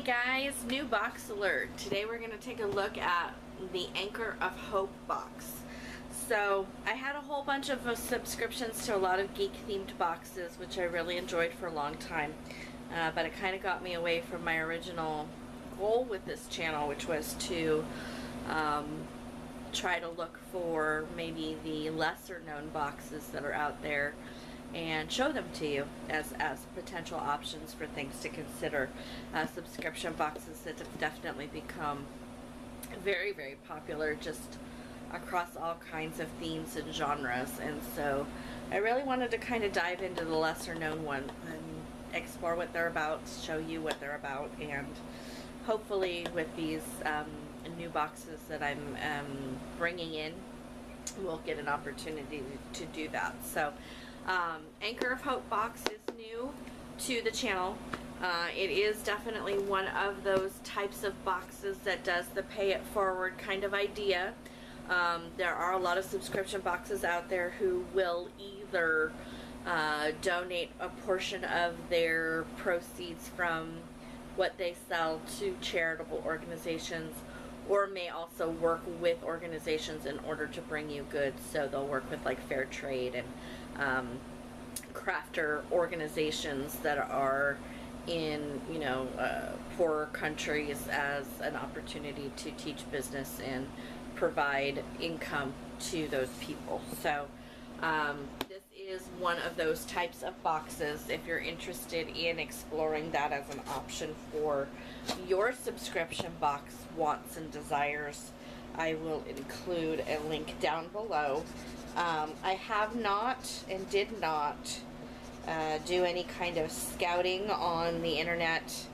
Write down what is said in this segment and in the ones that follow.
Hey guys, new box alert. Today we're going to take a look at the Anchor of Hope box. So I had a whole bunch of subscriptions to a lot of geek themed boxes, which I really enjoyed for a long time, but it kind of got me away from my original goal with this channel, which was to try to look for maybe the lesser known boxes that are out there and show them to you as potential options for things to consider. Subscription boxes that have definitely become very, very popular just across all kinds of themes and genres, and so I really wanted to kind of dive into the lesser known one and explore what they're about, show you what they're about, and hopefully with these new boxes that I'm bringing in, we'll get an opportunity to do that. So Anchor of Hope box is new to the channel. It is definitely one of those types of boxes that does the pay it forward kind of idea. There are a lot of subscription boxes out there who will either donate a portion of their proceeds from what they sell to charitable organizations, or may also work with organizations in order to bring you goods. So they'll work with like fair trade and crafter organizations that are in, you know, poorer countries as an opportunity to teach business and provide income to those people. So this is one of those types of boxes. If you're interested in exploring that as an option for your subscription box wants and desires, I will include a link down below. I have not and did not do any kind of scouting on the internet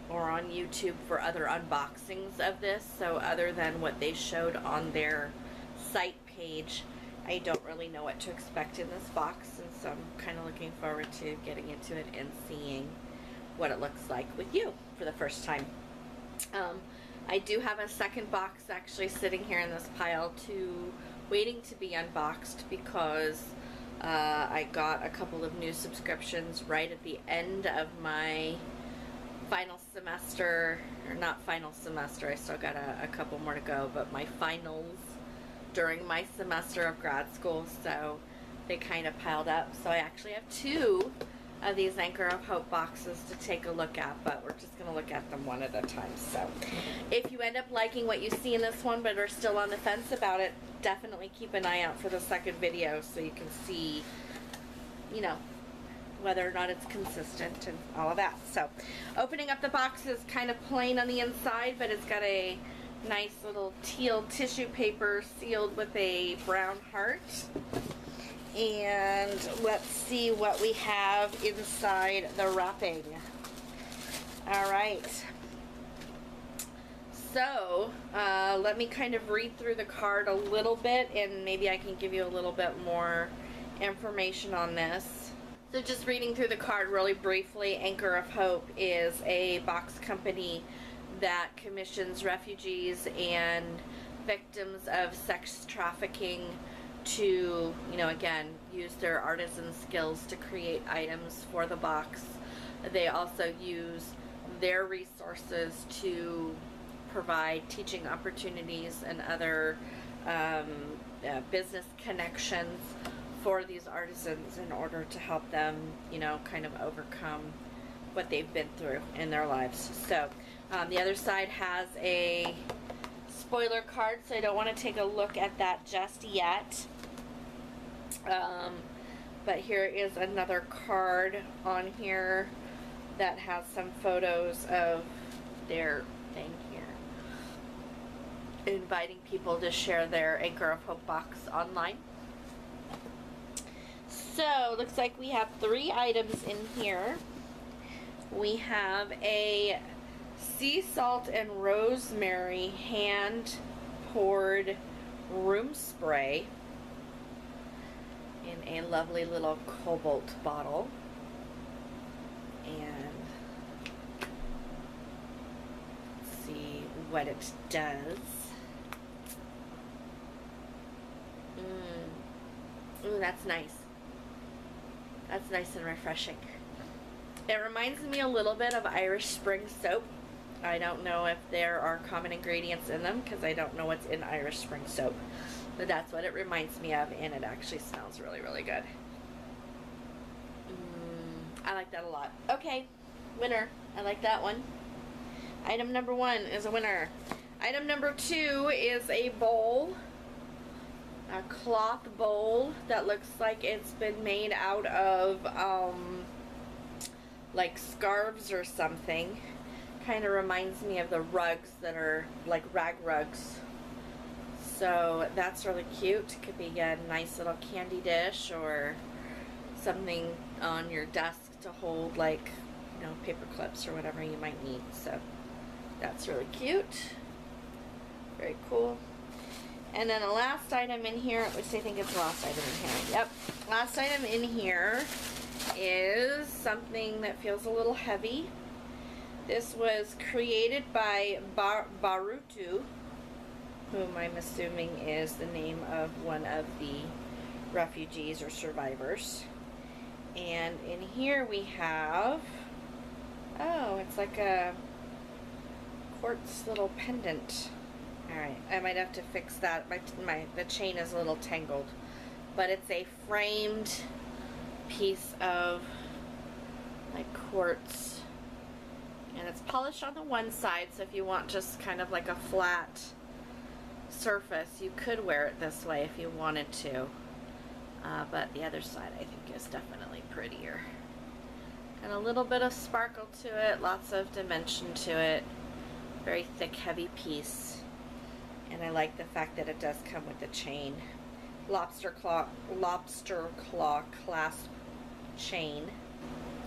or on YouTube for other unboxings of this, so other than what they showed on their site page, I don't really know what to expect in this box, and so I'm kind of looking forward to getting into it and seeing what it looks like with you for the first time. I do have a second box actually sitting here in this pile waiting to be unboxed, because I got a couple of new subscriptions right at the end of my final semester, or not final semester, I still got a couple more to go, but my finals during my semester of grad school, so they kind of piled up. So I actually have two of these Anchor of Hope boxes to take a look at, but we're just going to look at them one at a time. So if you end up liking what you see in this one but are still on the fence about it, definitely keep an eye out for the second video so you can see, you know, whether or not it's consistent and all of that. So opening up the box is kind of plain on the inside, but it's got a nice little teal tissue paper sealed with a brown heart. And let's see what we have inside the wrapping. Alright, so let me kind of read through the card a little bit, and maybe I can give you a little bit more information on this. So just reading through the card really briefly, Anchor of Hope is a box company that commissions refugees and victims of sex trafficking to, you know, again, use their artisan skills to create items for the box. They also use their resources to provide teaching opportunities and other business connections for these artisans in order to help them, you know, kind of overcome what they've been through in their lives. So the other side has a spoiler card, so I don't want to take a look at that just yet. But here is another card on here that has some photos of their thing here, inviting people to share their Anchor of Hope box online. So looks like we have 3 items in here. We have a sea salt and rosemary hand poured room spray in a lovely little cobalt bottle. And let's see what it does. Ooh, that's nice. That's nice and refreshing. It reminds me a little bit of Irish Spring soap. I don't know if there are common ingredients in them because I don't know what's in Irish Spring soap. But that's what it reminds me of, and it actually smells really, really good. I like that a lot. Okay, winner. I like that one. Item number 1 is a winner. Item number 2 is a bowl. A cloth bowl that looks like it's been made out of like scarves or something. Kind of reminds me of the rugs that are like rag rugs. So that's really cute. Could be a nice little candy dish or something on your desk to hold, like, you know, paper clips or whatever you might need. So that's really cute. Very cool. And then the last item in here, which I think it's the last item in here. Yep. Last item in here is something that feels a little heavy. This was created by Barutu, whom I'm assuming is the name of one of the refugees or survivors. And in here we have, oh, it's like a quartz little pendant. Alright, I might have to fix that. The chain is a little tangled. But it's a framed piece of like quartz. And it's polished on the one side, so if you want just kind of like a flat surface, you could wear it this way if you wanted to. But the other side I think is definitely prettier. And a little bit of sparkle to it, lots of dimension to it. Very thick, heavy piece. And I like the fact that it does come with a chain. Lobster claw clasp chain.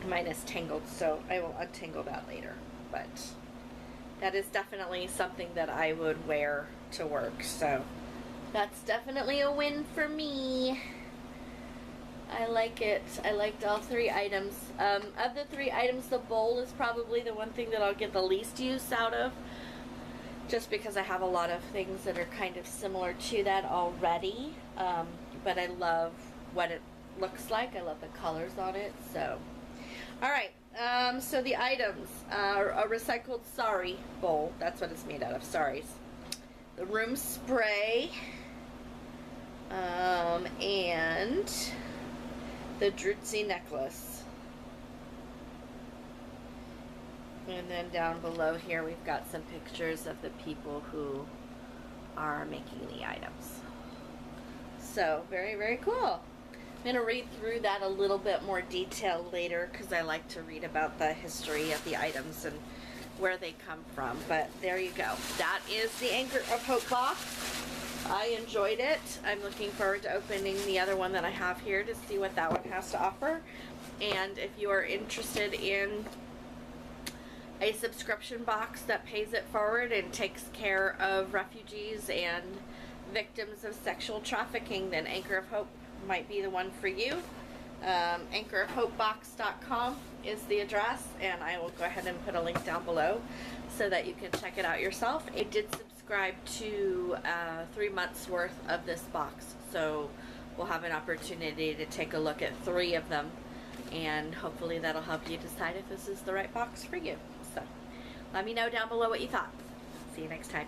Mine is tangled, so I will untangle that later. But that is definitely something that I would wear to work. So that's definitely a win for me. I like it. I liked all 3 items. Of the 3 items, the bowl is probably the one thing that I'll get the least use out of. Just because I have a lot of things that are kind of similar to that already. But I love what it looks like. I love the colors on it. So, alright. So the items. A recycled sari bowl. That's what it's made out of. Saris. The room spray. And the Drutzi necklace. And then down below here we've got some pictures of the people who are making the items. So very, very cool. I'm going to read through that a little bit more detail later because I like to read about the history of the items and where they come from. But there you go. That is the Anchor of Hope box. I enjoyed it. I'm looking forward to opening the other one that I have here to see what that one has to offer. And if you are interested in a subscription box that pays it forward and takes care of refugees and victims of sexual trafficking, then Anchor of Hope might be the one for you. anchorofhopebox.com is the address, and I will go ahead and put a link down below so that you can check it out yourself. I did subscribe to 3 months worth of this box, so we'll have an opportunity to take a look at 3 of them, and hopefully that'll help you decide if this is the right box for you. So let me know down below what you thought. See you next time.